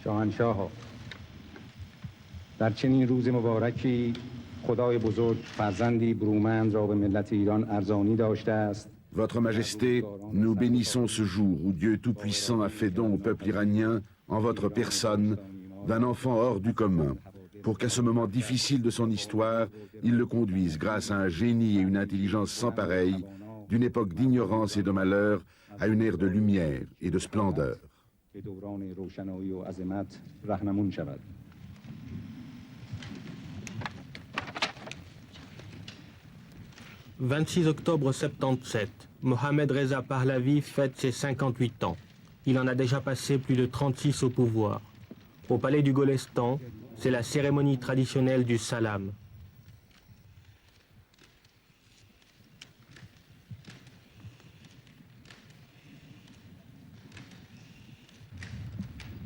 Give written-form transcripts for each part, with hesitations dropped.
شاهنشاها در چنین روز مبارکی خدای بزرگ فرزندی برومند را به ملت ایران ارزانی داشته است. Votre Majesté, nous bénissons ce jour où Dieu Tout-Puissant a fait don au peuple iranien, en votre personne, d'un enfant hors du commun, pour qu'à ce moment difficile de son histoire, il le conduise grâce à un génie et une intelligence sans pareil, d'une époque d'ignorance et de malheur à une ère de lumière et de splendeur. 26 octobre 77, Mohamed Reza Pahlavi fête ses 58 ans. Il en a déjà passé plus de 36 au pouvoir. Au palais du Golestan, c'est la cérémonie traditionnelle du salam.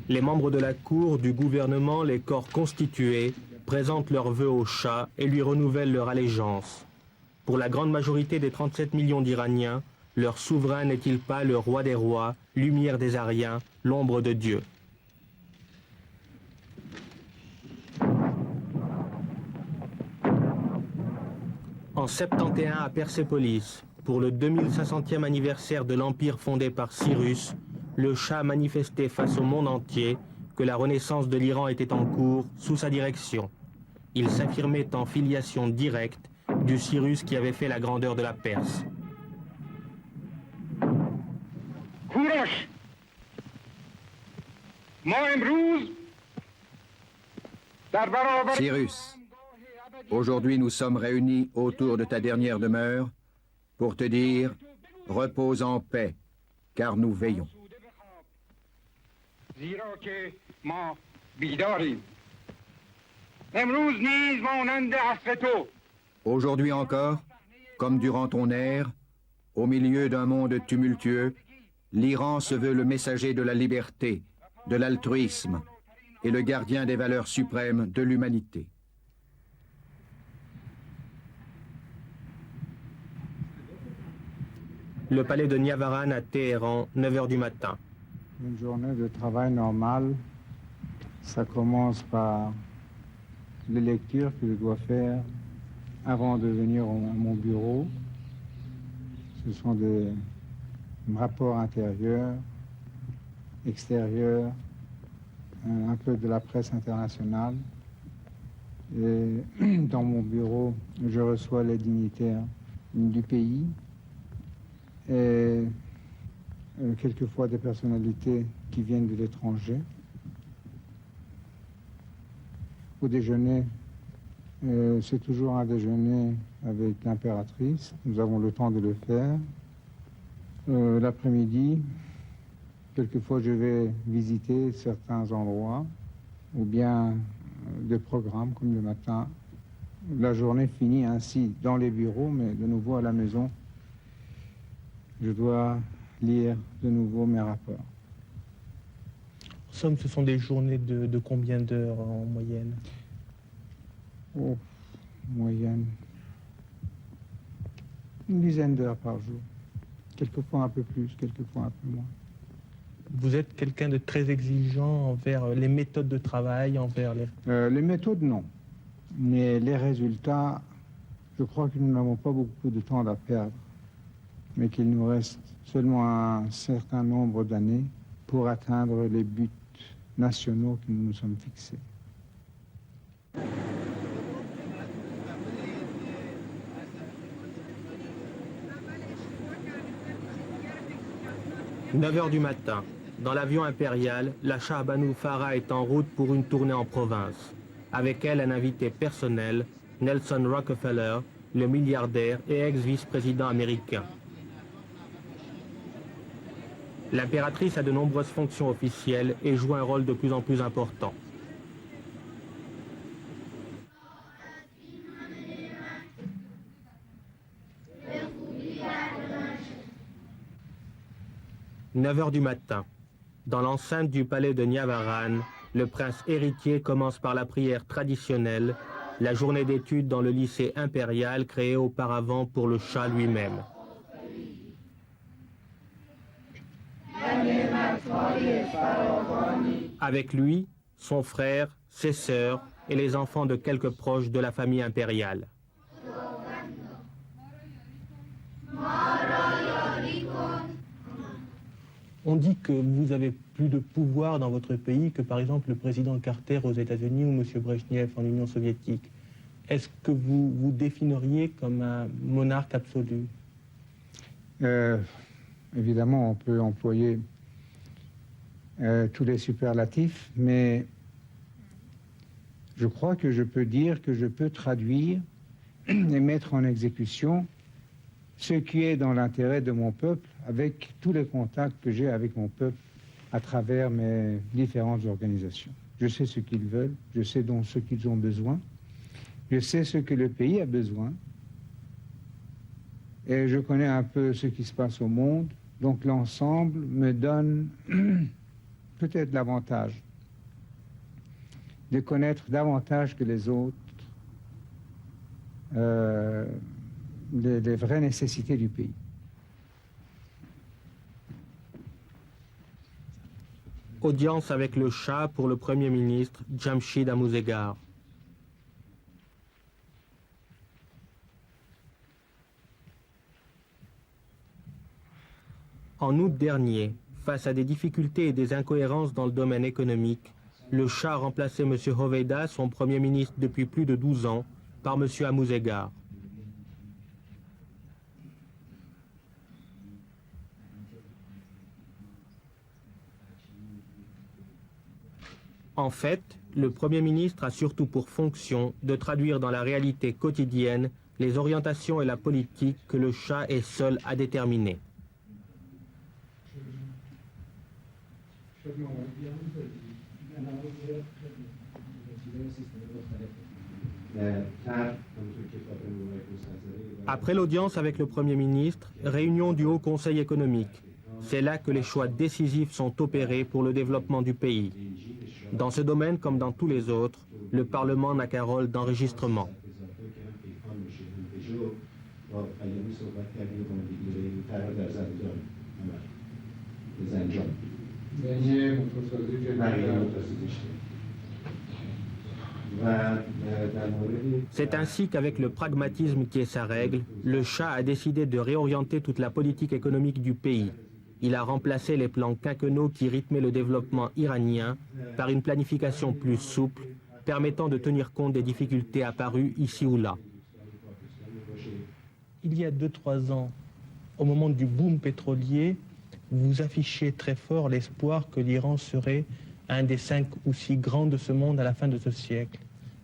Les membres de la cour, du gouvernement, les corps constitués, présentent leurs vœux au Shah et lui renouvellent leur allégeance. Pour la grande majorité des 37 millions d'Iraniens, leur souverain n'est-il pas le roi des rois, lumière des Ariens, l'ombre de Dieu? En 71 à Persépolis, pour le 2500e anniversaire de l'empire fondé par Cyrus, le Shah manifestait face au monde entier que la renaissance de l'Iran était en cours sous sa direction. Il s'affirmait en filiation directe du Cyrus qui avait fait la grandeur de la Perse. Cyrus, aujourd'hui nous sommes réunis autour de ta dernière demeure pour te dire « Repose en paix, car nous veillons ». Aujourd'hui encore, comme durant ton ère, au milieu d'un monde tumultueux, l'Iran se veut le messager de la liberté, de l'altruisme et le gardien des valeurs suprêmes de l'humanité. Le palais de Niavaran à Téhéran, 9 h du matin. Une journée de travail normale, ça commence par les lectures que je dois faire avant de venir à mon bureau. Ce sont des rapports intérieurs, extérieurs, un peu de la presse internationale. Et dans mon bureau, je reçois les dignitaires du pays et quelquefois des personnalités qui viennent de l'étranger. Au déjeuner, c'est toujours un déjeuner avec l'impératrice. Nous avons le temps de le faire. L'après-midi, quelquefois je vais visiter certains endroits ou bien des programmes comme le matin. La journée finit ainsi dans les bureaux, mais de nouveau à la maison, je dois lire de nouveau mes rapports. En somme, ce sont des journées de combien d'heures en moyenne? Oh, moyenne. Une dizaine d'heures par jour. Quelquefois un peu plus, quelquefois un peu moins. Vous êtes quelqu'un de très exigeant envers les méthodes de travail, envers les... Les méthodes, non. Mais les résultats, je crois que nous n'avons pas beaucoup de temps à perdre, mais qu'il nous reste seulement un certain nombre d'années pour atteindre les buts nationaux que nous nous sommes fixés. « 9 h du matin. Dans l'avion impérial, la Shah Banu Farah est en route pour une tournée en province. Avec elle, un invité personnel, Nelson Rockefeller, le milliardaire et ex-vice-président américain. L'impératrice a de nombreuses fonctions officielles et joue un rôle de plus en plus important. « 9 h du matin. Dans l'enceinte du palais de Niavaran, le prince héritier commence par la prière traditionnelle la journée d'études dans le lycée impérial créé auparavant pour le Shah lui-même. Avec lui, son frère, ses sœurs et les enfants de quelques proches de la famille impériale. On dit que vous avez plus de pouvoir dans votre pays que par exemple le président Carter aux États-Unis ou M. Brejnev en Union soviétique. Est-ce que vous vous définiriez comme un monarque absolu? Évidemment, on peut employer tous les superlatifs, mais je crois que je peux dire que je peux traduire et mettre en exécution ce qui est dans l'intérêt de mon peuple avec tous les contacts que j'ai avec mon peuple à travers mes différentes organisations. Je sais ce qu'ils veulent, je sais donc ce qu'ils ont besoin, je sais ce que le pays a besoin et je connais un peu ce qui se passe au monde, donc l'ensemble me donne peut-être l'avantage de connaître davantage que les autres les vraies nécessités du pays. Audience avec le Shah pour le Premier ministre Jamshid Amouzegar. En août dernier, face à des difficultés et des incohérences dans le domaine économique, le Shah a remplacé M. Hoveyda, son Premier ministre depuis plus de 12 ans, par M. Amouzegar. En fait, le Premier ministre a surtout pour fonction de traduire dans la réalité quotidienne les orientations et la politique que le Shah est seul à déterminer. Après l'audience avec le Premier ministre, réunion du Haut Conseil économique. C'est là que les choix décisifs sont opérés pour le développement du pays. Dans ce domaine, comme dans tous les autres, le Parlement n'a qu'un rôle d'enregistrement. C'est ainsi qu'avec le pragmatisme qui est sa règle, le Shah a décidé de réorienter toute la politique économique du pays. Il a remplacé les plans quinquennaux qui rythmaient le développement iranien par une planification plus souple, permettant de tenir compte des difficultés apparues ici ou là. Il y a 2-3 ans, au moment du boom pétrolier, vous affichez très fort l'espoir que l'Iran serait un des 5 ou 6 grands de ce monde à la fin de ce siècle.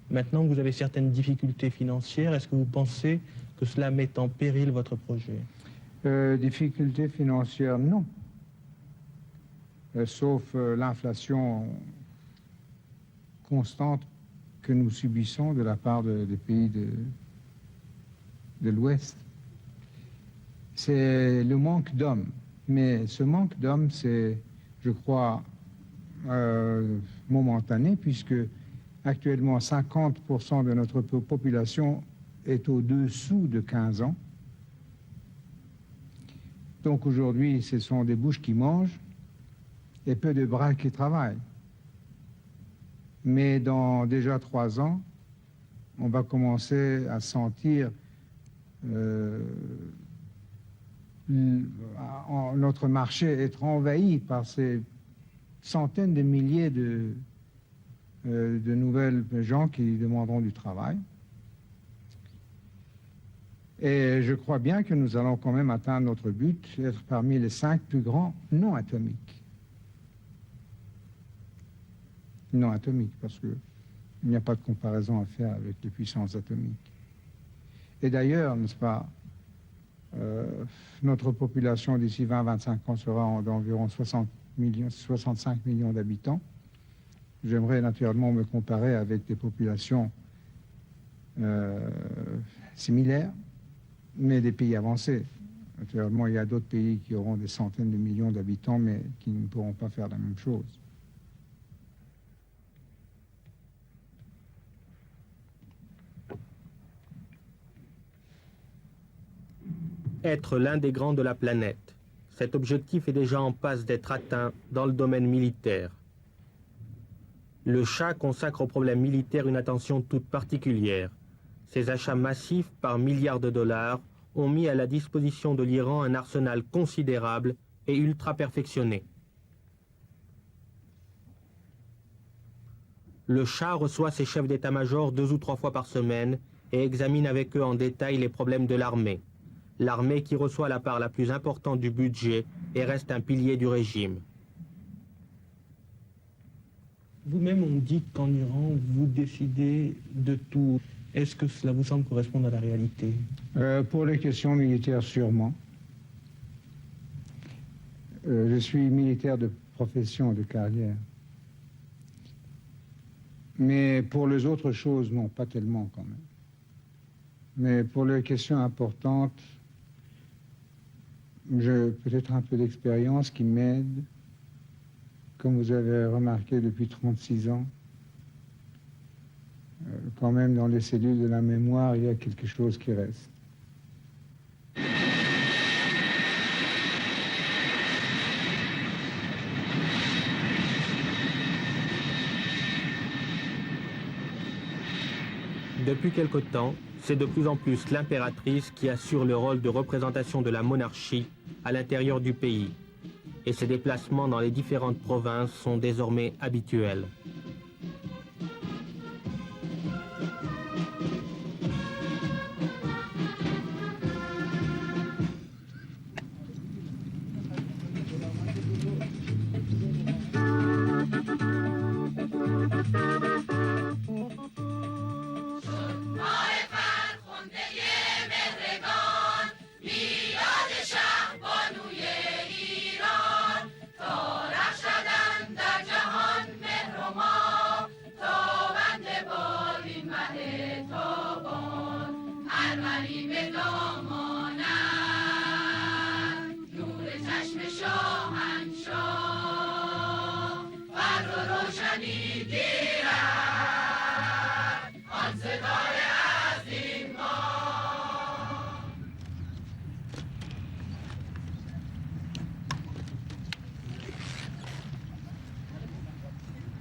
Maintenant que vous avez certaines difficultés financières, est-ce que vous pensez que cela met en péril votre projet? Difficultés financières, non. Sauf l'inflation constante que nous subissons de la part des pays de l'Ouest. C'est le manque d'hommes. Mais ce manque d'hommes, c'est, je crois, momentané, puisque actuellement 50% de notre population est au-dessous de 15 ans. Donc aujourd'hui, ce sont des bouches qui mangent et peu de bras qui travaillent. Mais dans déjà 3 ans, on va commencer à sentir notre marché être envahi par ces centaines de milliers de nouvelles gens qui demanderont du travail. Et je crois bien que nous allons quand même atteindre notre but, être parmi les 5 plus grands non atomiques. Non atomiques, parce qu'il n'y a pas de comparaison à faire avec les puissances atomiques. Et d'ailleurs, n'est-ce pas, notre population d'ici 20-25 ans sera d'environ 65 millions d'habitants. J'aimerais naturellement me comparer avec des populations similaires, mais des pays avancés. Naturellement, il y a d'autres pays qui auront des centaines de millions d'habitants, mais qui ne pourront pas faire la même chose. être l'un des grands de la planète. Cet objectif est déjà en passe d'être atteint dans le domaine militaire. Le Shah consacre au problème militaire une attention toute particulière. Ses achats massifs par milliards de dollars ont mis à la disposition de l'Iran un arsenal considérable et ultra perfectionné. Le Shah reçoit ses chefs d'état-major 2 ou 3 fois par semaine et examine avec eux en détail les problèmes de l'armée. L'armée qui reçoit la part la plus importante du budget et reste un pilier du régime. Vous-même, on dit qu'en Iran, vous décidez de tout. Est-ce que cela vous semble correspondre à la réalité? Pour les questions militaires, sûrement. Je suis militaire de profession et de carrière. Mais pour les autres choses, non, pas tellement quand même. Mais pour les questions importantes, j'ai peut-être un peu d'expérience qui m'aide. Comme vous avez remarqué depuis 36 ans, quand même dans les cellules de la mémoire, il y a quelque chose qui reste. Depuis quelque temps, c'est de plus en plus l'impératrice qui assure le rôle de représentation de la monarchie à l'intérieur du pays. Et ses déplacements dans les différentes provinces sont désormais habituels.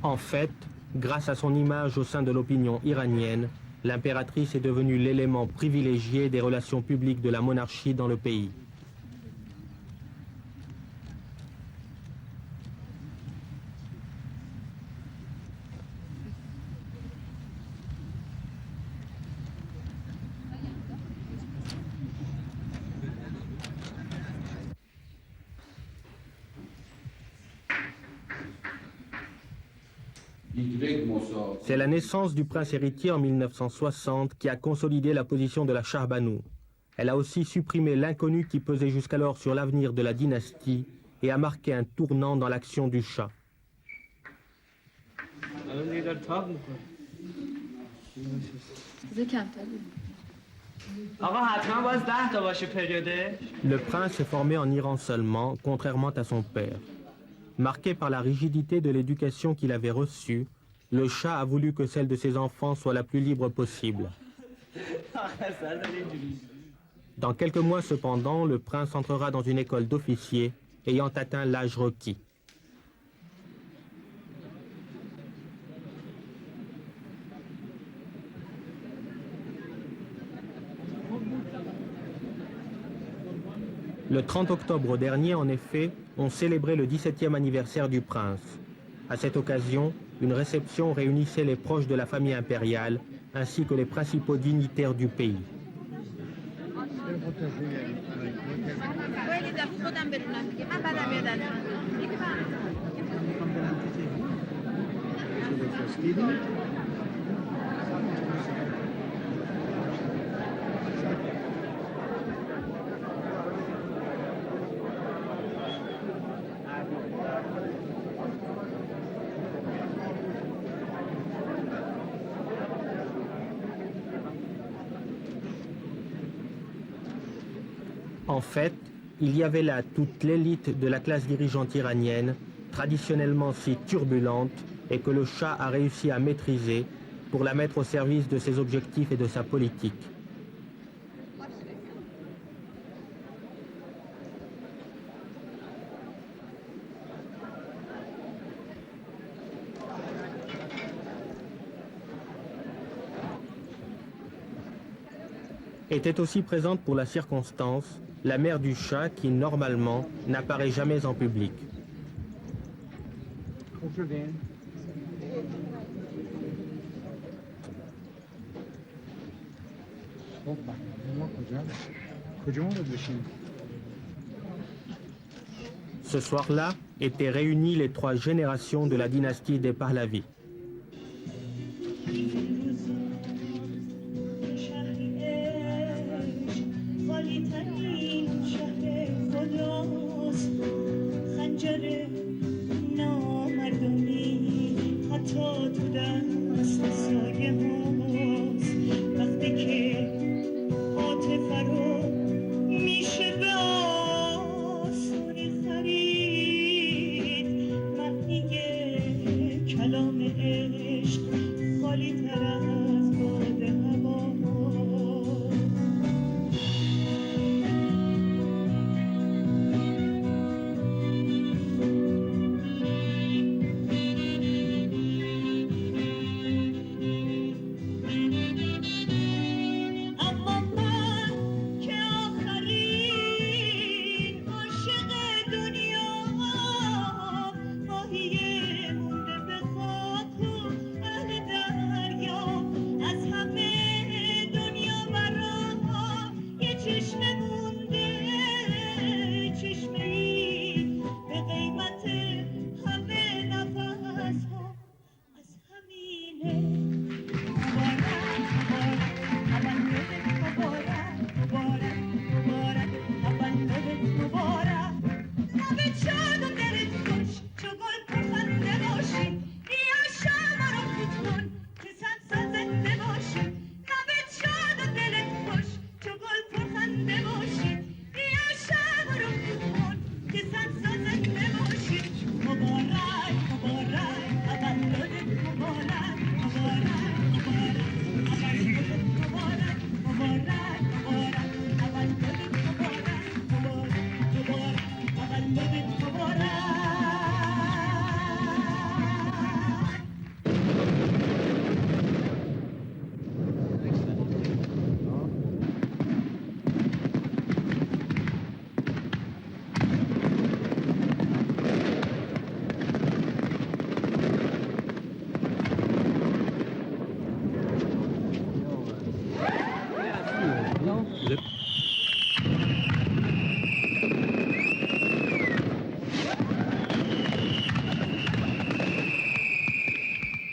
En fait, grâce à son image au sein de l'opinion iranienne, l'impératrice est devenue l'élément privilégié des relations publiques de la monarchie dans le pays. C'est la naissance du prince héritier en 1960 qui a consolidé la position de la Shah Banu. Elle a aussi supprimé l'inconnu qui pesait jusqu'alors sur l'avenir de la dynastie et a marqué un tournant dans l'action du Shah. Le prince est formé en Iran seulement, contrairement à son père. Marqué par la rigidité de l'éducation qu'il avait reçue, le Shah a voulu que celle de ses enfants soit la plus libre possible. Dans quelques mois cependant, le prince entrera dans une école d'officiers ayant atteint l'âge requis. Le 30 octobre dernier, en effet, on célébrait le 17e anniversaire du prince. À cette occasion, une réception réunissait les proches de la famille impériale ainsi que les principaux dignitaires du pays. En fait, il y avait là toute l'élite de la classe dirigeante iranienne, traditionnellement si turbulente, et que le Shah a réussi à maîtriser pour la mettre au service de ses objectifs et de sa politique. Était aussi présente pour la circonstance la mère du Shah qui, normalement, n'apparaît jamais en public. Ce soir-là étaient réunies les 3 générations de la dynastie des Pahlavis.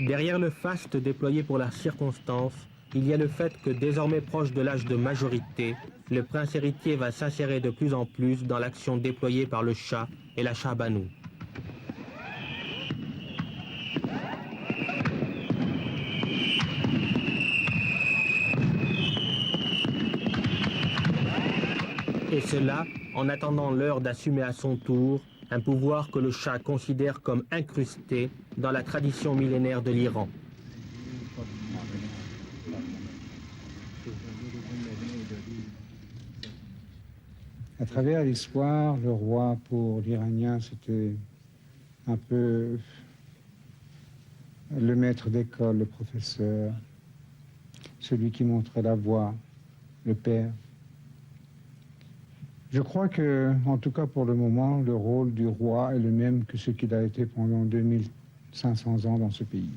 Derrière le faste déployé pour la circonstance, il y a le fait que désormais proche de l'âge de majorité, le prince héritier va s'insérer de plus en plus dans l'action déployée par le Shah et la Shah Banu. Et cela en attendant l'heure d'assumer à son tour un pouvoir que le Shah considère comme incrusté dans la tradition millénaire de l'Iran. À travers l'histoire, le roi pour l'Iranien, c'était un peu le maître d'école, le professeur, celui qui montrait la voie, le père. Je crois que, en tout cas pour le moment, le rôle du roi est le même que ce qu'il a été pendant 2500 ans dans ce pays.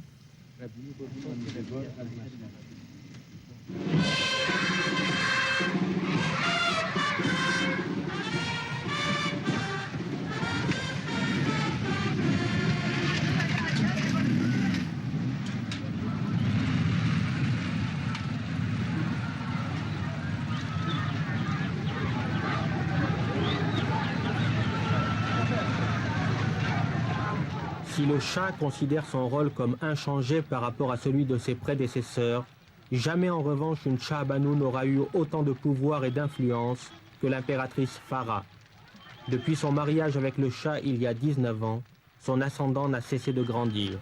Si le Shah considère son rôle comme inchangé par rapport à celui de ses prédécesseurs, jamais en revanche une Shah Banu n'aura eu autant de pouvoir et d'influence que l'impératrice Farah. Depuis son mariage avec le Shah il y a 19 ans, son ascendant n'a cessé de grandir.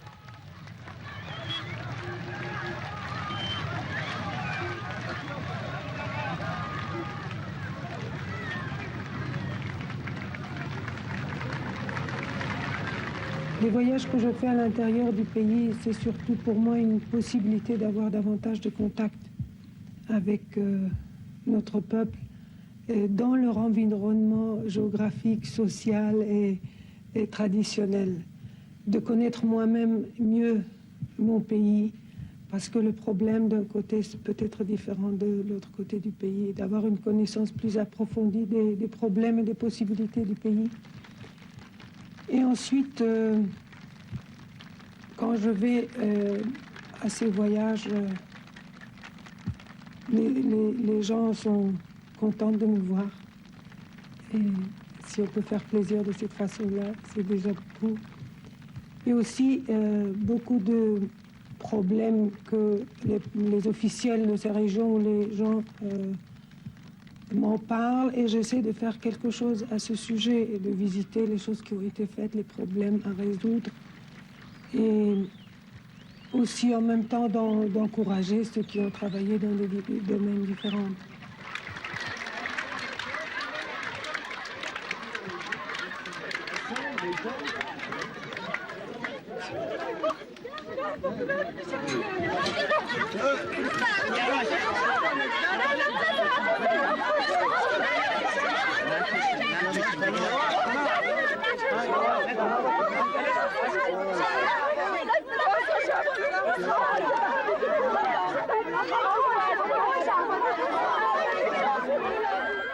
Les voyages que je fais à l'intérieur du pays, c'est surtout pour moi une possibilité d'avoir davantage de contact avec notre peuple dans leur environnement géographique, social et traditionnel. De connaître moi-même mieux mon pays, parce que le problème d'un côté peut être différent de l'autre côté du pays, d'avoir une connaissance plus approfondie des problèmes et des possibilités du pays. Et ensuite, quand je vais à ces voyages, les gens sont contents de me voir. Et si on peut faire plaisir de cette façon-là, c'est déjà beaucoup. Et aussi beaucoup de problèmes que les officiels de ces régions, les gens m'en parlent, et j'essaie de faire quelque chose à ce sujet et de visiter les choses qui ont été faites, les problèmes à résoudre, et aussi en même temps d'encourager ceux qui ont travaillé dans des domaines différents.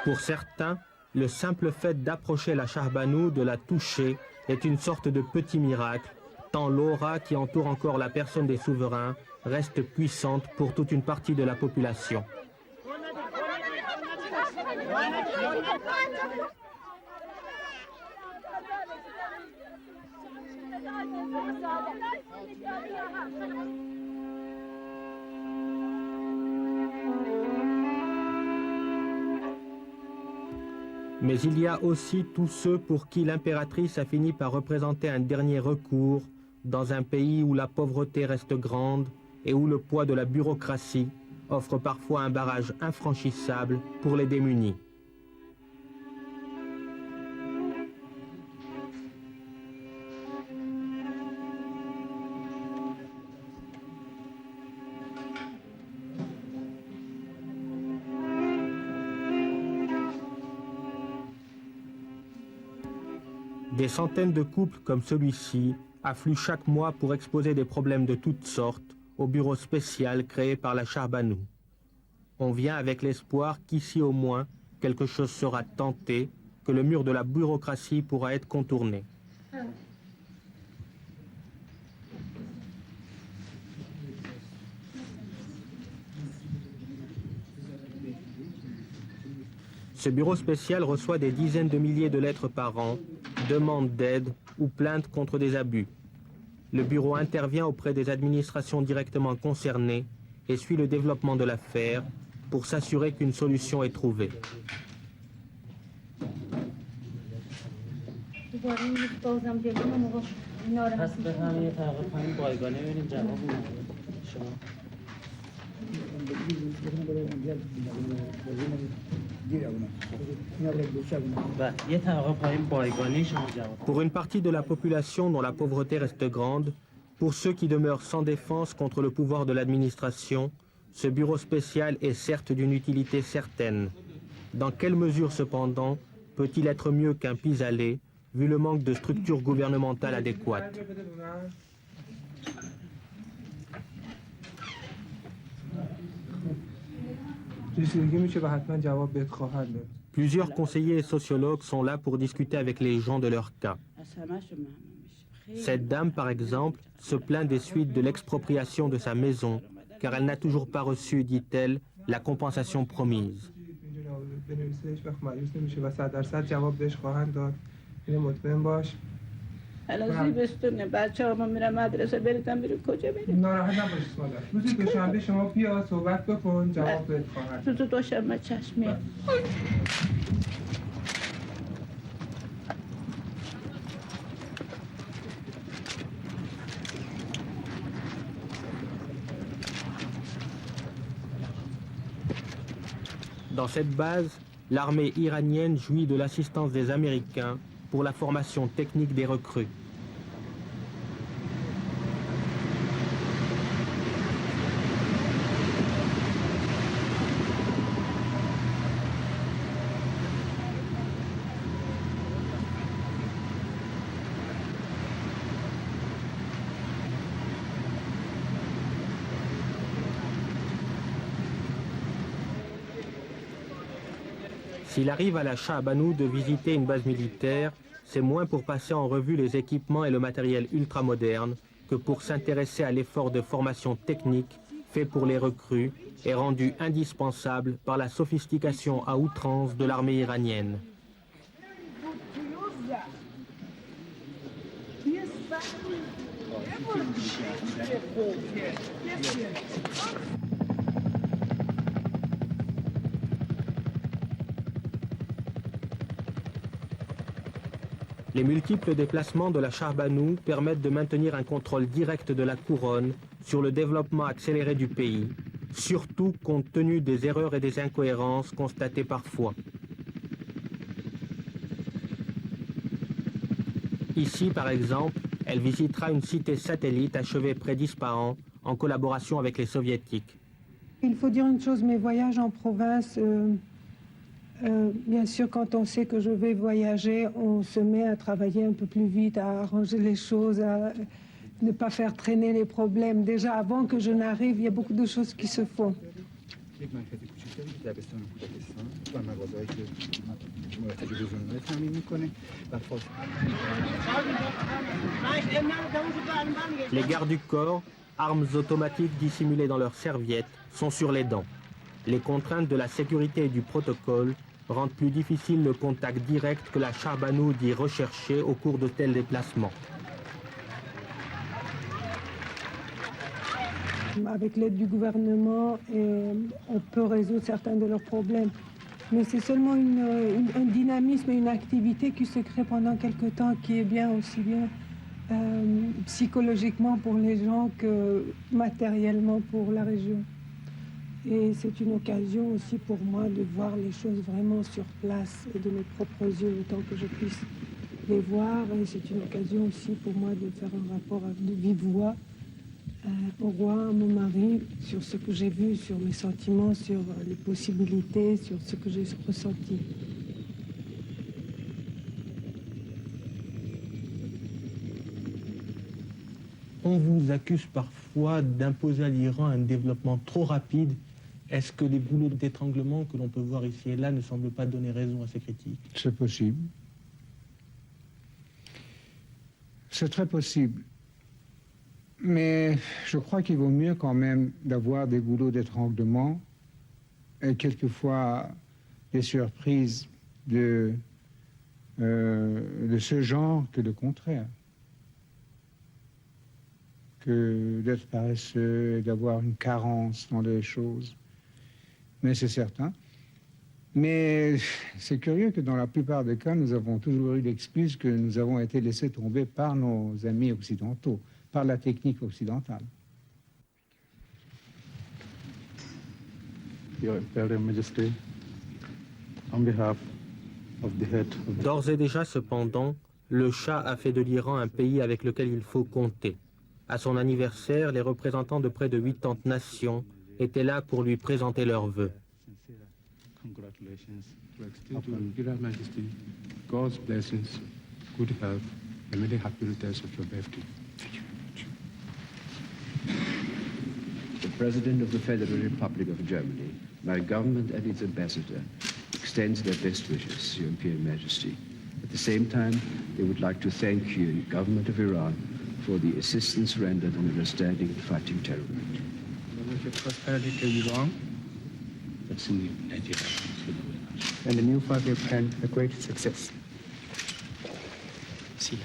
Pour certains, le simple fait d'approcher la Shahbanou, de la toucher, est une sorte de petit miracle, tant l'aura qui entoure encore la personne des souverains reste puissante pour toute une partie de la population. Mais il y a aussi tous ceux pour qui l'impératrice a fini par représenter un dernier recours dans un pays où la pauvreté reste grande et où le poids de la bureaucratie offre parfois un barrage infranchissable pour les démunis. Des centaines de couples comme celui-ci affluent chaque mois pour exposer des problèmes de toutes sortes au bureau spécial créé par la Shahbanou. On vient avec l'espoir qu'ici au moins quelque chose sera tenté, que le mur de la bureaucratie pourra être contourné. Ce bureau spécial reçoit des dizaines de milliers de lettres par an, demandes d'aide ou plaintes contre des abus. Le bureau intervient auprès des administrations directement concernées et suit le développement de l'affaire pour s'assurer qu'une solution est trouvée. Pour une partie de la population dont la pauvreté reste grande, pour ceux qui demeurent sans défense contre le pouvoir de l'administration, ce bureau spécial est certes d'une utilité certaine. Dans quelle mesure cependant peut-il être mieux qu'un pis-aller, vu le manque de structures gouvernementales adéquates? Plusieurs conseillers et sociologues sont là pour discuter avec les gens de leur cas. Cette dame, par exemple, se plaint des suites de l'expropriation de sa maison, car elle n'a toujours pas reçu, dit-elle, la compensation promise. الان زیبستونه بچه‌ها میرن مدرسه بریدن میره کجا بریم ناراحت نباشید مادر روز دوشنبه شما بیا صحبت بکن جواب بهت خواهد روز دوشنبه چشمی Dans cette base, l'armée iranienne jouit de l'assistance des Américains pour la formation technique des recrues. S'il arrive à la Shah Banu de visiter une base militaire, c'est moins pour passer en revue les équipements et le matériel ultramoderne que pour s'intéresser à l'effort de formation technique fait pour les recrues et rendu indispensable par la sophistication à outrance de l'armée iranienne. Les multiples déplacements de la Shah Banu permettent de maintenir un contrôle direct de la couronne sur le développement accéléré du pays, surtout compte tenu des erreurs et des incohérences constatées parfois. Ici, par exemple, elle visitera une cité satellite achevée près d'Ispahan en collaboration avec les soviétiques. Il faut dire une chose, mes voyages en province, bien sûr, quand on sait que je vais voyager, on se met à travailler un peu plus vite, à arranger les choses, à ne pas faire traîner les problèmes. Déjà, avant que je n'arrive, il y a beaucoup de choses qui se font. Les gardes du corps, armes automatiques dissimulées dans leurs serviettes, sont sur les dents. Les contraintes de la sécurité et du protocole rendent plus difficile le contact direct que la Shah Banu dit rechercher au cours de tels déplacements. Avec l'aide du gouvernement, on peut résoudre certains de leurs problèmes. Mais c'est seulement un dynamisme et une activité qui se crée pendant quelque temps, qui est bien aussi bien psychologiquement pour les gens que matériellement pour la région. Et c'est une occasion aussi pour moi de voir les choses vraiment sur place et de mes propres yeux autant que je puisse les voir. Et c'est une occasion aussi pour moi de faire un rapport de vive voix au roi, à mon mari, sur ce que j'ai vu, sur mes sentiments, sur les possibilités, sur ce que j'ai ressenti. On vous accuse parfois d'imposer à l'Iran un développement trop rapide. Est-ce que les boulots d'étranglement que l'on peut voir ici et là ne semblent pas donner raison à ces critiques? C'est possible. C'est très possible. Mais je crois qu'il vaut mieux quand même d'avoir des goulots d'étranglement et quelquefois des surprises de ce genre que le contraire. Que d'être paresseux et d'avoir une carence dans les choses. Mais c'est certain. Mais c'est curieux que dans la plupart des cas, nous avons toujours eu l'excuse que nous avons été laissés tomber par nos amis occidentaux, par la technique occidentale. Your Imperial Majesty, on behalf of the head of the... D'ores et déjà, cependant, le Shah a fait de l'Iran un pays avec lequel il faut compter. À son anniversaire, les représentants de près de 80 nations étaient là pour lui présenter leurs vœux. Congratulations to extend to Imperial Majesty God's blessings, good health, and many happy returns of your birthday. The President of the Federal Republic of Germany, my government and its ambassador, extends their best wishes to Your Imperial Majesty. At the same time, they would like to thank you, the government of Iran, for the assistance rendered in understanding and fighting terror. I wish you prosperity to Iran. That's in Nigeria. And the new 5-year plan a great success. Si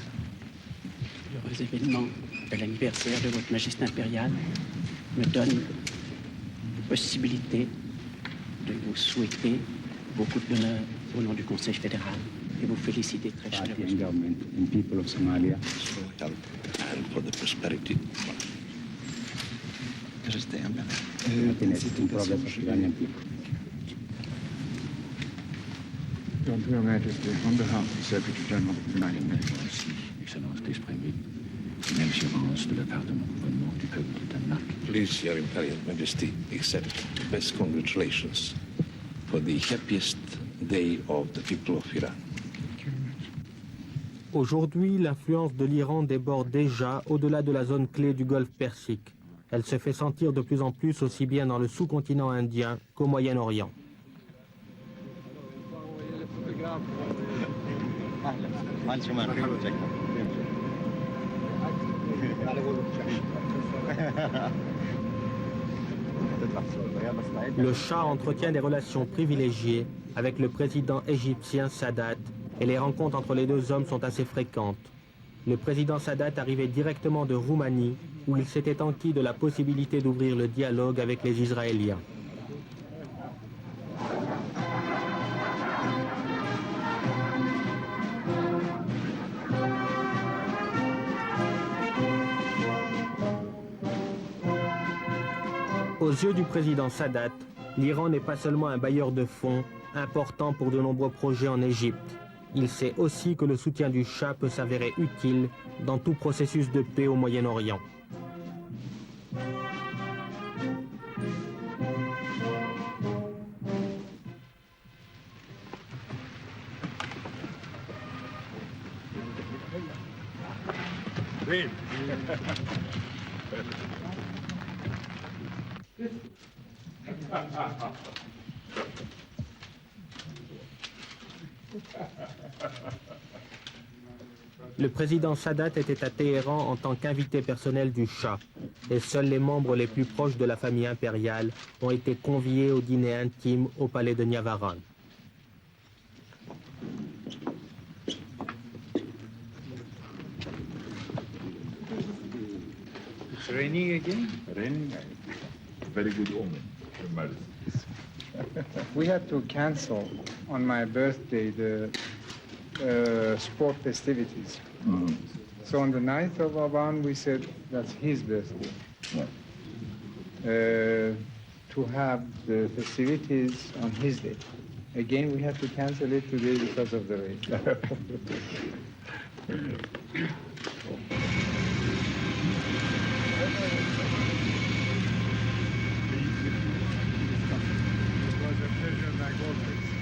l'heureux événement de l'anniversaire de votre Majesté impériale me donne la possibilité de vous souhaiter beaucoup de bonheur au nom du Conseil fédéral et vous féliciter très chaleureusement. Government and people of Somalia. And for the prosperity. Happiness and progress of Iranian people. Your Imperial Majesty, on behalf of the Secretary General of the United Nations. Excellence d'exprimer une assurance de la part de mon gouvernement du peuple du Danemark. Please, Your Imperial Majesty, accept the best congratulations for the happiest day of the people of Iran. Aujourd'hui, l'influence de l'Iran déborde déjà au-delà de la zone clé du Golfe Persique. Elle se fait sentir de plus en plus aussi bien dans le sous-continent indien qu'au Moyen-Orient. Le Shah entretient des relations privilégiées avec le président égyptien Sadat et les rencontres entre les deux hommes sont assez fréquentes. Le président Sadat arrivait directement de Roumanie où il s'était enquis de la possibilité d'ouvrir le dialogue avec les Israéliens. Aux yeux du président Sadat, l'Iran n'est pas seulement un bailleur de fonds important pour de nombreux projets en Égypte. Il sait aussi que le soutien du Shah peut s'avérer utile dans tout processus de paix au Moyen-Orient. Le président Sadat était à Téhéran en tant qu'invité personnel du Shah, et seuls les membres les plus proches de la famille impériale ont été conviés au dîner intime au palais de Niavaran. It's raining again? Raining, very good omen. We had to cancel on my birthday the sport festivities. Mm-hmm. So on the 9th of Aban, we said that's his birthday. Yeah. To have the festivities on his day. Again, we had to cancel it today because of the rain.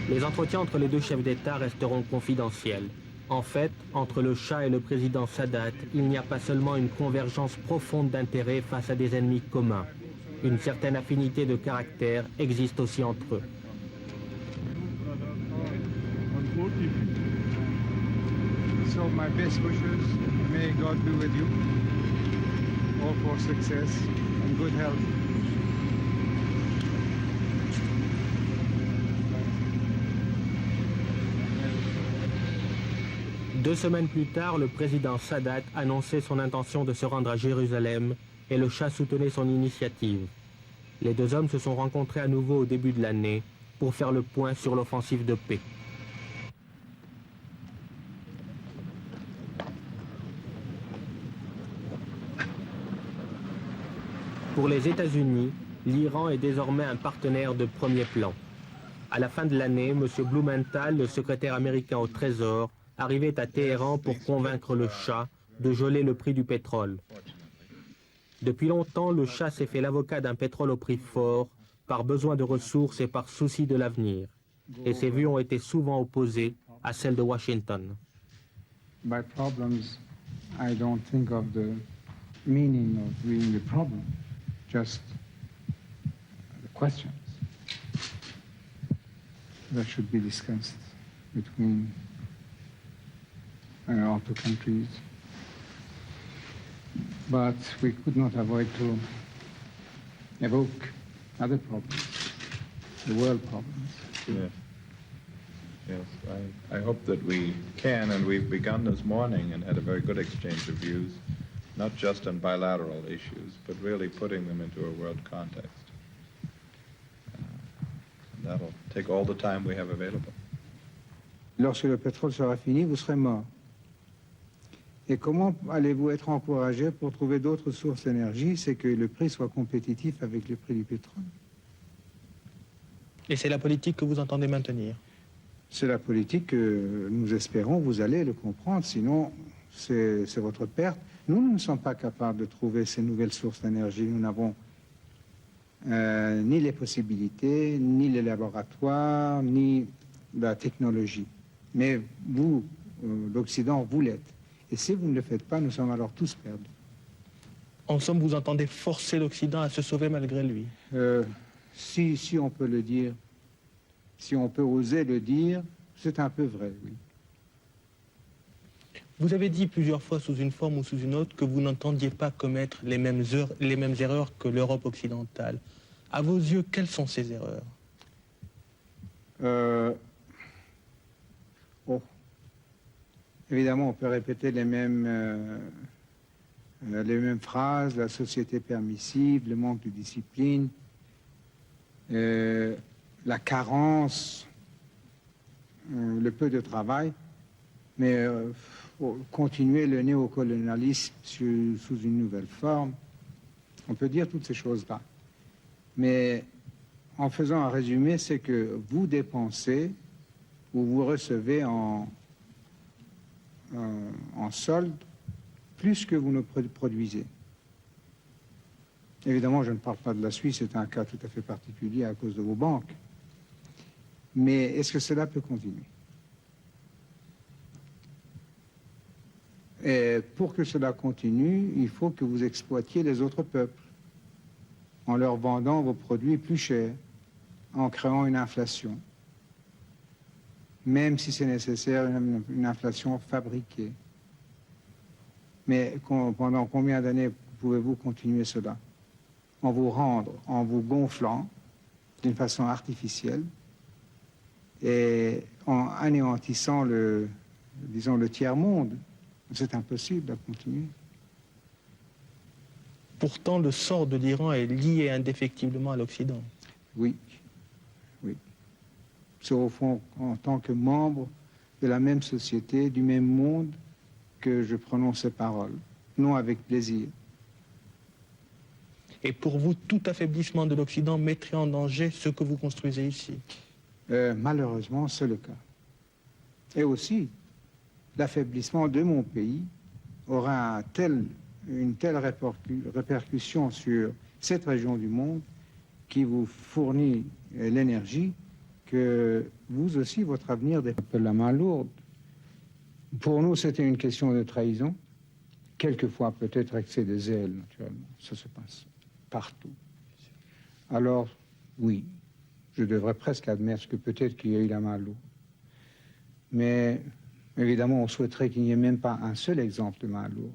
Les entretiens entre les deux chefs d'État resteront confidentiels. En fait, entre le Shah et le président Sadat, il n'y a pas seulement une convergence profonde d'intérêts face à des ennemis communs. Une certaine affinité de caractère existe aussi entre eux. So my best wishes, may God be with you, all for success and good health. Deux semaines plus tard, le président Sadat annonçait son intention de se rendre à Jérusalem et le Shah soutenait son initiative. Les deux hommes se sont rencontrés à nouveau au début de l'année pour faire le point sur l'offensive de paix. Pour les États-Unis, l'Iran est désormais un partenaire de premier plan. À la fin de l'année, M. Blumenthal, le secrétaire américain au Trésor, arrivait à Téhéran pour convaincre le Shah de geler le prix du pétrole. Depuis longtemps, le Shah s'est fait l'avocat d'un pétrole au prix fort, par besoin de ressources et par souci de l'avenir. Et ses vues ont été souvent opposées à celles de Washington. By problems, I don't think of the meaning of being the problem, just the questions that should be discussed between our two countries. But we could not avoid to evoke other problems, the world problems. Yes. Yes, I hope that we can, and we've begun this morning and had a very good exchange of views, not just on bilateral issues, but really putting them into a world context. And that'll take all the time we have available. Lorsque le pétrole sera fini, vous serez mort. Et comment allez-vous être encouragé pour trouver d'autres sources d'énergie? C'est que le prix soit compétitif avec le prix du pétrole. Et c'est la politique que vous entendez maintenir? C'est la politique que nous espérons, vous allez le comprendre, sinon c'est votre perte. Nous ne sommes pas capables de trouver ces nouvelles sources d'énergie. Nous n'avons ni les possibilités, ni les laboratoires, ni la technologie. Mais vous, l'Occident, vous l'êtes. Et si vous ne le faites pas, nous sommes alors tous perdus. En somme, vous entendez forcer l'Occident à se sauver malgré lui? Si on peut le dire, si on peut oser le dire, c'est un peu vrai, oui. Vous avez dit plusieurs fois sous une forme ou sous une autre que vous n'entendiez pas commettre les mêmes erreurs que l'Europe occidentale. À vos yeux, quelles sont ces erreurs? Évidemment, on peut répéter les mêmes phrases, la société permissive, le manque de discipline, la carence, le peu de travail, mais continuer le néocolonialisme sous une nouvelle forme. On peut dire toutes ces choses-là. Mais en faisant un résumé, c'est que vous dépensez ou vous recevez en solde plus que vous ne produisez. Évidemment, je ne parle pas de la Suisse, c'est un cas tout à fait particulier à cause de vos banques. Mais est-ce que cela peut continuer? Et pour que cela continue, il faut que vous exploitiez les autres peuples en leur vendant vos produits plus chers, en créant une inflation, même si c'est nécessaire, une inflation fabriquée. Mais pendant combien d'années pouvez-vous continuer cela? En vous gonflant d'une façon artificielle et en anéantissant le tiers-monde. C'est impossible à continuer. Pourtant, le sort de l'Iran est lié indéfectiblement à l'Occident. Oui, oui. C'est au fond, en tant que membre de la même société, du même monde, que je prononce ces paroles, non avec plaisir. Et pour vous, tout affaiblissement de l'Occident mettrait en danger ce que vous construisez ici? Malheureusement, c'est le cas. Et aussi, l'affaiblissement de mon pays aura une telle répercussion sur cette région du monde qui vous fournit l'énergie que vous aussi, votre avenir dépend de la main lourde. Pour nous, c'était une question de trahison. Quelquefois, peut-être excès de zèle, naturellement. Ça se passe partout. Alors, oui, je devrais presque admettre que peut-être qu'il y a eu la main lourde. Mais évidemment, on souhaiterait qu'il n'y ait même pas un seul exemple de main lourde.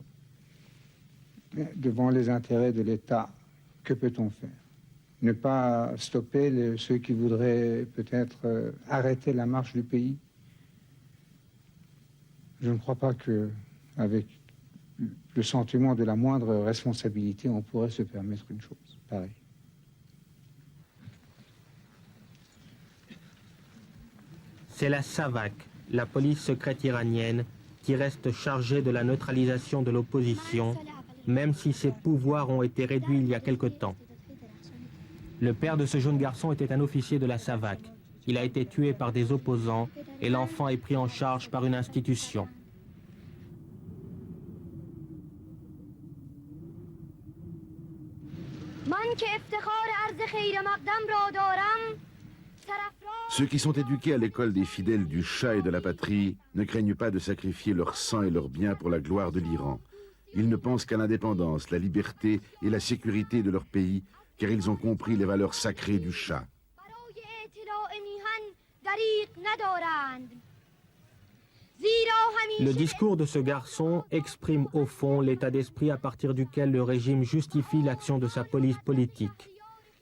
Devant les intérêts de l'État, que peut-on faire? Ne pas stopper ceux qui voudraient peut-être arrêter la marche du pays? Je ne crois pas qu'avec le sentiment de la moindre responsabilité, on pourrait se permettre une chose pareille. C'est la SAVAK, la police secrète iranienne, qui reste chargée de la neutralisation de l'opposition, même si ses pouvoirs ont été réduits il y a quelque temps. Le père de ce jeune garçon était un officier de la SAVAK. Il a été tué par des opposants et l'enfant est pris en charge par une institution. Ceux qui sont éduqués à l'école des fidèles du Shah et de la patrie ne craignent pas de sacrifier leur sang et leurs biens pour la gloire de l'Iran. Ils ne pensent qu'à l'indépendance, la liberté et la sécurité de leur pays, car ils ont compris les valeurs sacrées du Shah. Le discours de ce garçon exprime au fond l'état d'esprit à partir duquel le régime justifie l'action de sa police politique.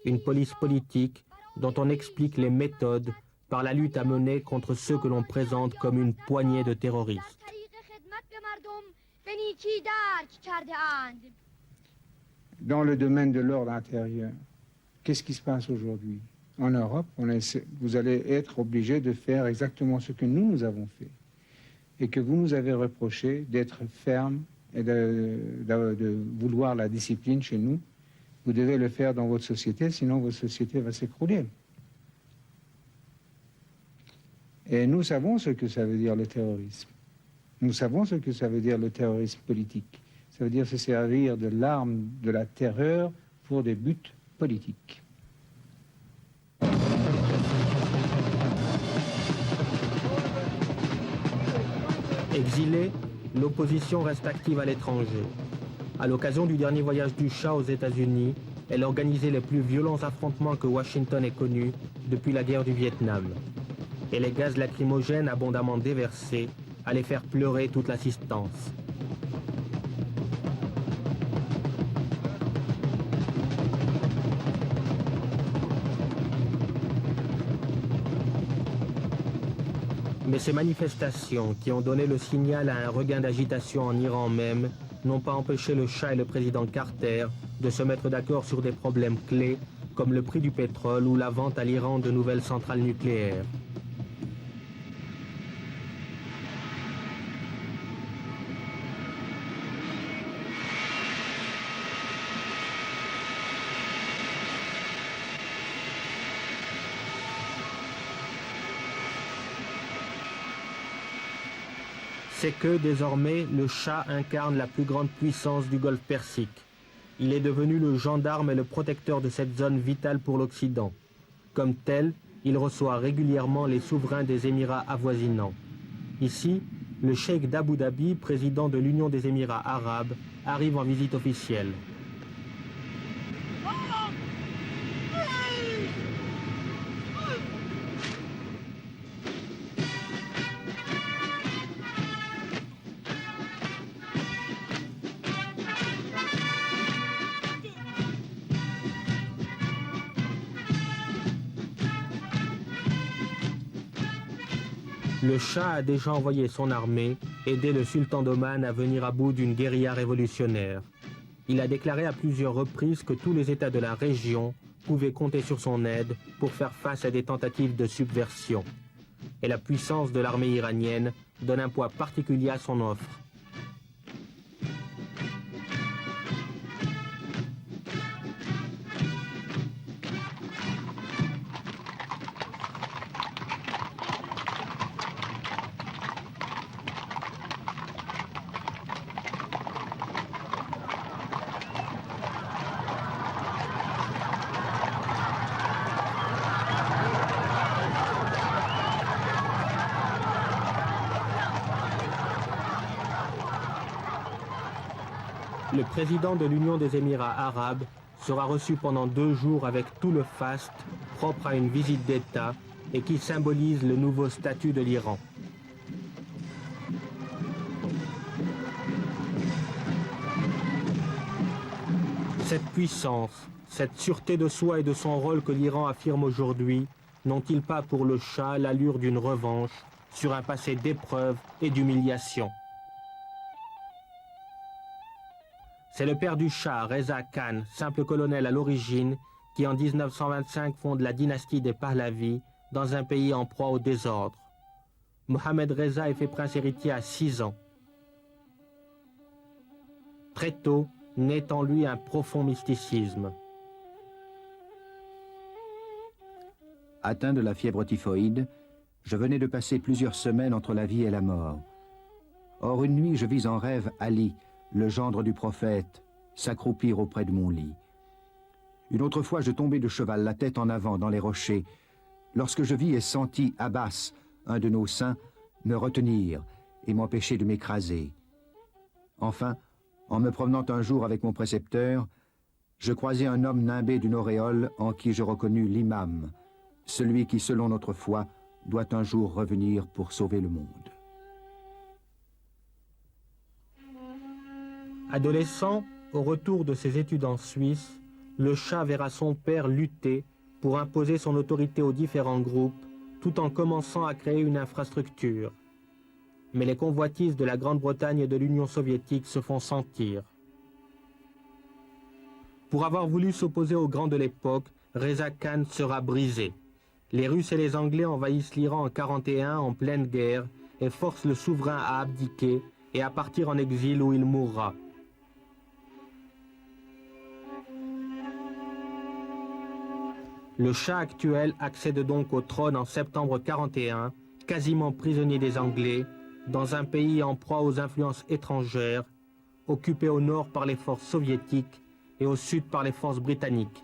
Une police politique dont on explique les méthodes par la lutte à mener contre ceux que l'on présente comme une poignée de terroristes. Dans le domaine de l'ordre intérieur, qu'est-ce qui se passe aujourd'hui? En Europe, vous allez être obligé de faire exactement ce que nous avons fait et que vous nous avez reproché d'être ferme et de vouloir la discipline chez nous. Vous devez le faire dans votre société, sinon votre société va s'écrouler. Et nous savons ce que ça veut dire le terrorisme. Nous savons ce que ça veut dire le terrorisme politique. Ça veut dire se servir de l'arme de la terreur pour des buts politiques. Exilée, l'opposition reste active à l'étranger. À l'occasion du dernier voyage du Shah aux États-Unis, elle organisait les plus violents affrontements que Washington ait connus depuis la guerre du Vietnam. Et les gaz lacrymogènes abondamment déversés allait faire pleurer toute l'assistance. Mais ces manifestations qui ont donné le signal à un regain d'agitation en Iran même n'ont pas empêché le Shah et le président Carter de se mettre d'accord sur des problèmes clés comme le prix du pétrole ou la vente à l'Iran de nouvelles centrales nucléaires. C'est que, désormais, le Shah incarne la plus grande puissance du Golfe Persique. Il est devenu le gendarme et le protecteur de cette zone vitale pour l'Occident. Comme tel, il reçoit régulièrement les souverains des Émirats avoisinants. Ici, le cheikh d'Abu Dhabi, président de l'Union des Émirats arabes, arrive en visite officielle. Le Shah a déjà envoyé son armée aider le sultan d'Oman à venir à bout d'une guérilla révolutionnaire. Il a déclaré à plusieurs reprises que tous les États de la région pouvaient compter sur son aide pour faire face à des tentatives de subversion. Et la puissance de l'armée iranienne donne un poids particulier à son offre. Le président de l'Union des Émirats arabes sera reçu pendant 2 jours avec tout le faste propre à une visite d'État et qui symbolise le nouveau statut de l'Iran. Cette puissance, cette sûreté de soi et de son rôle que l'Iran affirme aujourd'hui, n'ont-ils pas pour le Shah l'allure d'une revanche sur un passé d'épreuves et d'humiliation? C'est le père du Shah, Reza Khan, simple colonel à l'origine, qui en 1925 fonde la dynastie des Pahlavis dans un pays en proie au désordre. Mohammad Reza est fait prince héritier à 6 ans. Très tôt, naît en lui un profond mysticisme. Atteint de la fièvre typhoïde, je venais de passer plusieurs semaines entre la vie et la mort. Or, une nuit, je vis en rêve Ali, le gendre du prophète, s'accroupir auprès de mon lit. Une autre fois, je tombais de cheval, la tête en avant, dans les rochers, lorsque je vis et sentis Abbas, un de nos saints, me retenir et m'empêcher de m'écraser. Enfin, en me promenant un jour avec mon précepteur, je croisai un homme nimbé d'une auréole en qui je reconnus l'imam, celui qui, selon notre foi, doit un jour revenir pour sauver le monde. Adolescent, au retour de ses études en Suisse, le Shah verra son père lutter pour imposer son autorité aux différents groupes, tout en commençant à créer une infrastructure. Mais les convoitises de la Grande-Bretagne et de l'Union soviétique se font sentir. Pour avoir voulu s'opposer aux grands de l'époque, Reza Khan sera brisé. Les Russes et les Anglais envahissent l'Iran en 1941 en pleine guerre et forcent le souverain à abdiquer et à partir en exil où il mourra. Le Shah actuel accède donc au trône en septembre 1941, quasiment prisonnier des Anglais, dans un pays en proie aux influences étrangères, occupé au nord par les forces soviétiques et au sud par les forces britanniques.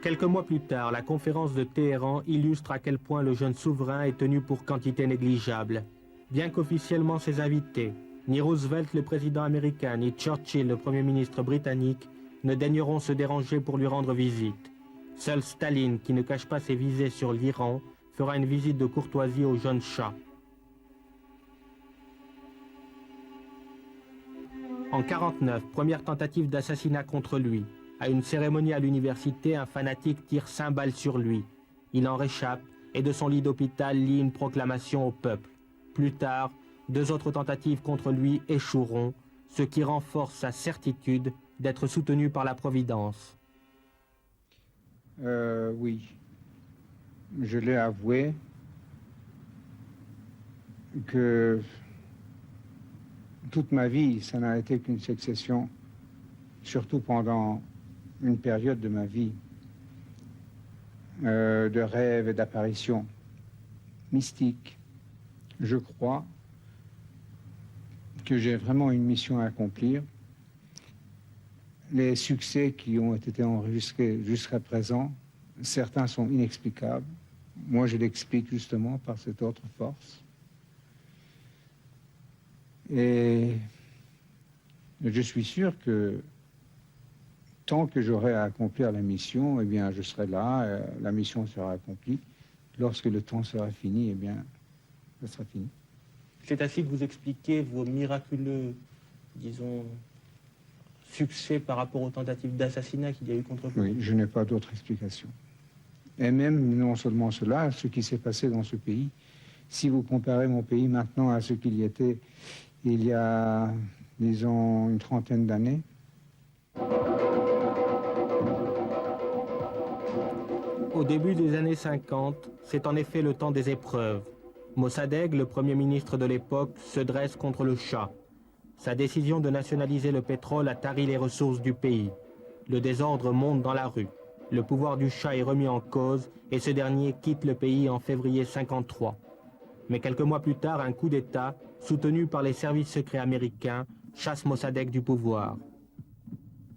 Quelques mois plus tard, la conférence de Téhéran illustre à quel point le jeune souverain est tenu pour quantité négligeable. Bien qu'officiellement ses invités, ni Roosevelt, le président américain, ni Churchill, le premier ministre britannique, ne daigneront se déranger pour lui rendre visite. Seul Staline, qui ne cache pas ses visées sur l'Iran, fera une visite de courtoisie au jeune Shah. En 1949, première tentative d'assassinat contre lui. À une cérémonie à l'université, un fanatique tire 5 balles sur lui. Il en réchappe et de son lit d'hôpital lit une proclamation au peuple. Plus tard, 2 autres tentatives contre lui échoueront, ce qui renforce sa certitude d'être soutenu par la Providence. Oui, je l'ai avoué que toute ma vie, ça n'a été qu'une succession, surtout pendant une période de ma vie, de rêves et d'apparitions mystiques. Je crois que j'ai vraiment une mission à accomplir. Les succès qui ont été enregistrés jusqu'à présent, certains sont inexplicables. Moi, je l'explique justement par cette autre force. Et je suis sûr que tant que j'aurai à accomplir la mission, eh bien, je serai là, la mission sera accomplie. Lorsque le temps sera fini, eh bien, ça sera fini. C'est ainsi que vous expliquez vos miraculeux, disons, succès par rapport aux tentatives d'assassinat qu'il y a eu contre vous. Oui, je n'ai pas d'autre explication. Et même, non seulement cela, ce qui s'est passé dans ce pays, si vous comparez mon pays maintenant à ce qu'il y était il y a, disons, une trentaine d'années. Au début des années 50, c'est en effet le temps des épreuves. Mossadegh, le premier ministre de l'époque, se dresse contre le Shah. Sa décision de nationaliser le pétrole a tari les ressources du pays. Le désordre monte dans la rue. Le pouvoir du Shah est remis en cause et ce dernier quitte le pays en février 1953. Mais quelques mois plus tard, un coup d'État, soutenu par les services secrets américains, chasse Mossadegh du pouvoir.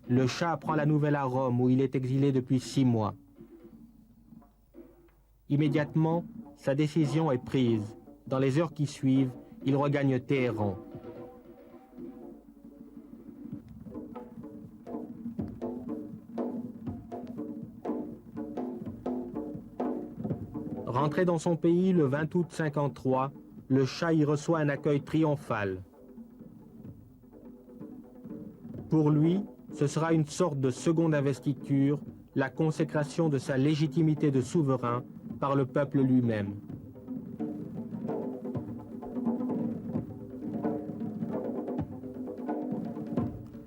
Le Shah apprend la nouvelle à Rome où il est exilé depuis 6 mois. Immédiatement, sa décision est prise. Dans les heures qui suivent, il regagne Téhéran. Rentré dans son pays le 20 août 1953, le Shah y reçoit un accueil triomphal. Pour lui, ce sera une sorte de seconde investiture, la consécration de sa légitimité de souverain par le peuple lui-même.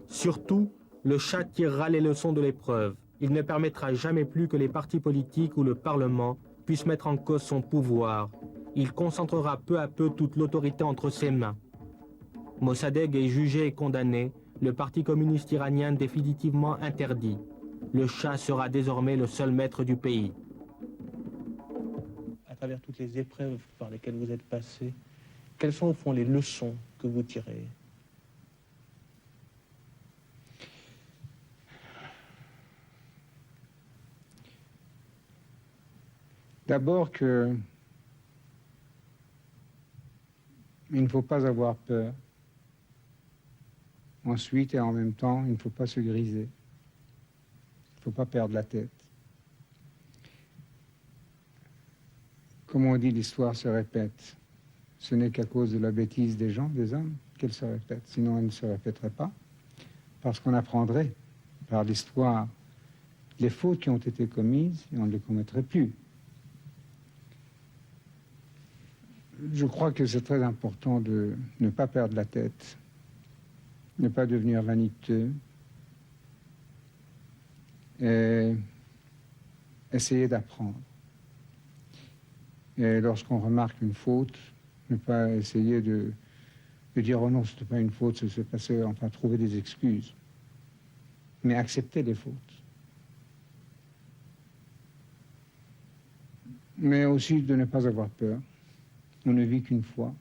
Surtout, le Shah tirera les leçons de l'épreuve. Il ne permettra jamais plus que les partis politiques ou le Parlement puissent mettre en cause son pouvoir. Il concentrera peu à peu toute l'autorité entre ses mains. Mossadegh est jugé et condamné, le Parti communiste iranien définitivement interdit. Le Shah sera désormais le seul maître du pays. À travers toutes les épreuves par lesquelles vous êtes passé, quelles sont au fond les leçons que vous tirez ? D'abord que il ne faut pas avoir peur. Ensuite et en même temps, il ne faut pas se griser. Il ne faut pas perdre la tête. Comme on dit, l'histoire se répète. Ce n'est qu'à cause de la bêtise des gens, des hommes, qu'elle se répète. Sinon, elle ne se répéterait pas. Parce qu'on apprendrait par l'histoire les fautes qui ont été commises et on ne les commettrait plus. Je crois que c'est très important de ne pas perdre la tête, ne pas devenir vaniteux, et essayer d'apprendre. Et lorsqu'on remarque une faute, ne pas essayer de dire « oh non, ce n'était pas une faute, ça s'est passé », enfin trouver des excuses, mais accepter les fautes. Mais aussi de ne pas avoir peur. On ne vit qu'une fois.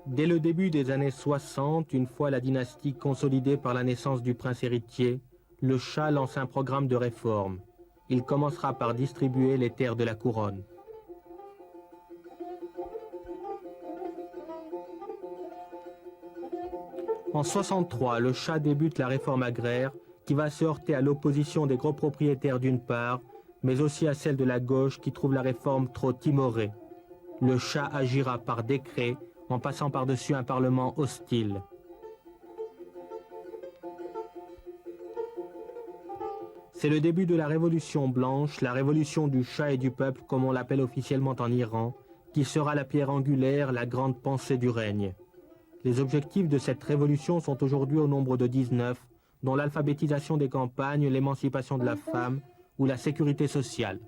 Dès le début des années 60, une fois la dynastie consolidée par la naissance du prince héritier, le Shah lance un programme de réforme. il commencera par distribuer les terres de la couronne. En 63, le Shah débute la réforme agraire qui va se heurter à l'opposition des gros propriétaires d'une part, mais aussi à celle de la gauche qui trouve la réforme trop timorée. Le Shah agira par décret en passant par-dessus un parlement hostile. C'est le début de la révolution blanche, la révolution du Shah et du peuple comme on l'appelle officiellement en Iran, qui sera la pierre angulaire, la grande pensée du règne. Les objectifs de cette révolution sont aujourd'hui au nombre de 19, dont l'alphabétisation des campagnes, l'émancipation de la femme ou la sécurité sociale.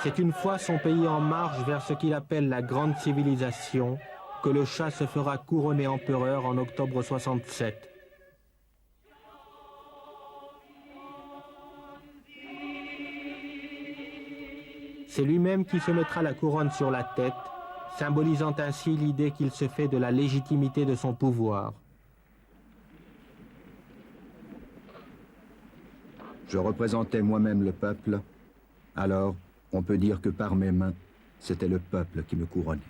C'est une fois son pays en marche vers ce qu'il appelle la grande civilisation que le Shah se fera couronner empereur en octobre 67. C'est lui-même qui se mettra la couronne sur la tête, symbolisant ainsi l'idée qu'il se fait de la légitimité de son pouvoir. Je représentais moi-même le peuple, alors on peut dire que par mes mains, c'était le peuple qui me couronnait.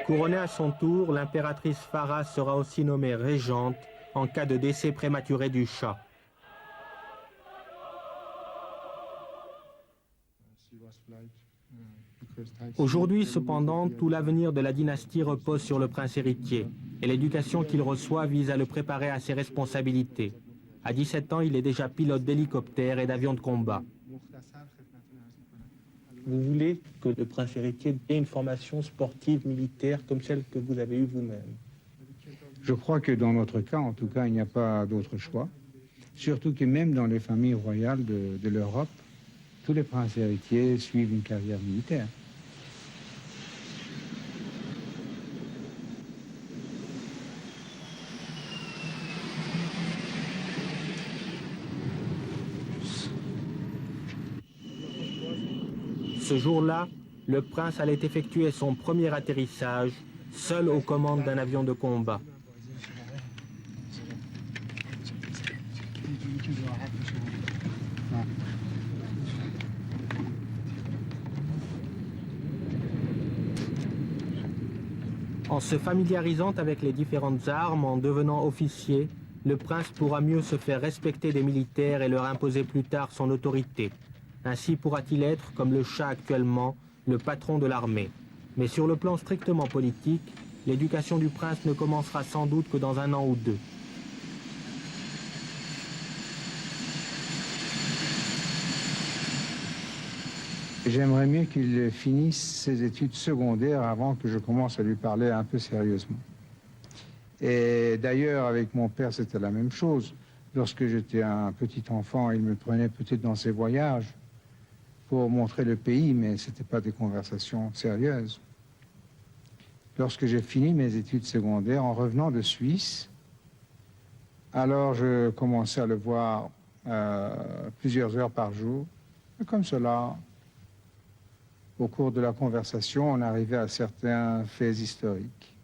Couronnée à son tour, l'impératrice Farah sera aussi nommée régente en cas de décès prématuré du Shah. Aujourd'hui, cependant, tout l'avenir de la dynastie repose sur le prince héritier, et l'éducation qu'il reçoit vise à le préparer à ses responsabilités. À 17 ans, il est déjà pilote d'hélicoptères et d'avions de combat. Vous voulez que le prince héritier ait une formation sportive militaire comme celle que vous avez eue vous-même? Je crois que dans notre cas, en tout cas, il n'y a pas d'autre choix. Surtout que même dans les familles royales de l'Europe, tous les princes héritiers suivent une carrière militaire. Ce jour-là, le prince allait effectuer son premier atterrissage, seul aux commandes d'un avion de combat. En se familiarisant avec les différentes armes, en devenant officier, le prince pourra mieux se faire respecter des militaires et leur imposer plus tard son autorité. Ainsi pourra-t-il être, comme le Shah actuellement, le patron de l'armée. Mais sur le plan strictement politique, l'éducation du prince ne commencera sans doute que dans 1 an ou 2. J'aimerais mieux qu'il finisse ses études secondaires avant que je commence à lui parler un peu sérieusement. Et d'ailleurs, avec mon père, c'était la même chose. Lorsque j'étais un petit enfant, il me prenait peut-être dans ses voyages pour montrer le pays, mais ce n'était pas des conversations sérieuses. Lorsque j'ai fini mes études secondaires, en revenant de Suisse, alors je commençais à le voir plusieurs heures par jour. Et comme cela, au cours de la conversation, on arrivait à certains faits historiques.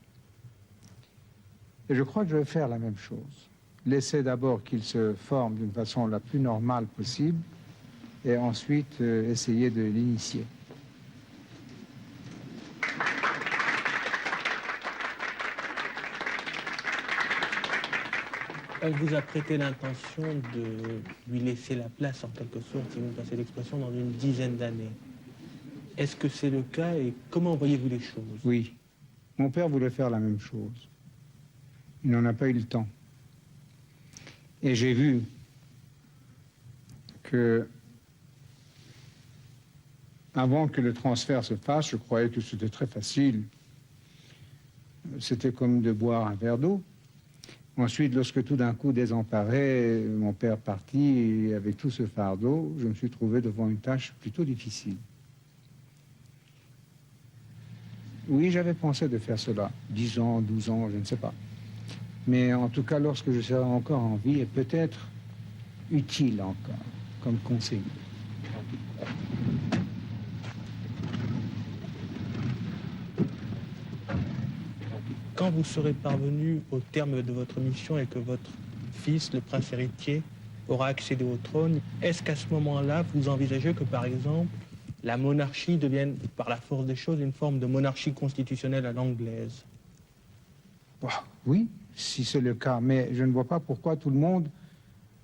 Et je crois que je vais faire la même chose. Laisser d'abord qu'il se forme d'une façon la plus normale possible, et ensuite essayer de l'initier. Elle vous a prêté l'intention de lui laisser la place, en quelque sorte, si vous me passez l'expression, dans une dizaine d'années. Est-ce que c'est le cas et comment voyez-vous les choses? Oui. Mon père voulait faire la même chose. Il n'en a pas eu le temps. Et j'ai vu que avant que le transfert se fasse, je croyais que c'était très facile. C'était comme de boire un verre d'eau. Ensuite, lorsque tout d'un coup, désemparé, mon père partit avec tout ce fardeau, je me suis trouvé devant une tâche plutôt difficile. Oui, j'avais pensé de faire cela, 10 ans, 12 ans, je ne sais pas. Mais en tout cas, lorsque je serai encore en vie, et peut-être utile encore, comme conseiller. quand vous serez parvenu au terme de votre mission et que votre fils, le prince héritier, aura accédé au trône, est-ce qu'à ce moment-là, vous envisagez que, par exemple, la monarchie devienne, par la force des choses, une forme de monarchie constitutionnelle à l'anglaise? Oui, si c'est le cas, mais je ne vois pas pourquoi tout le monde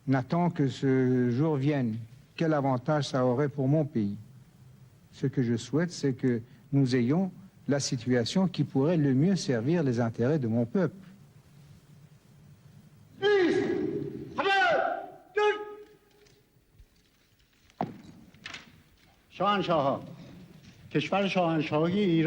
n'attend que ce jour vienne. Quel avantage ça aurait pour mon pays? Ce que je souhaite, c'est que nous ayons la situation qui pourrait le mieux servir les intérêts de mon peuple. شاهنشاه ها کشور شاهنشاهی ایران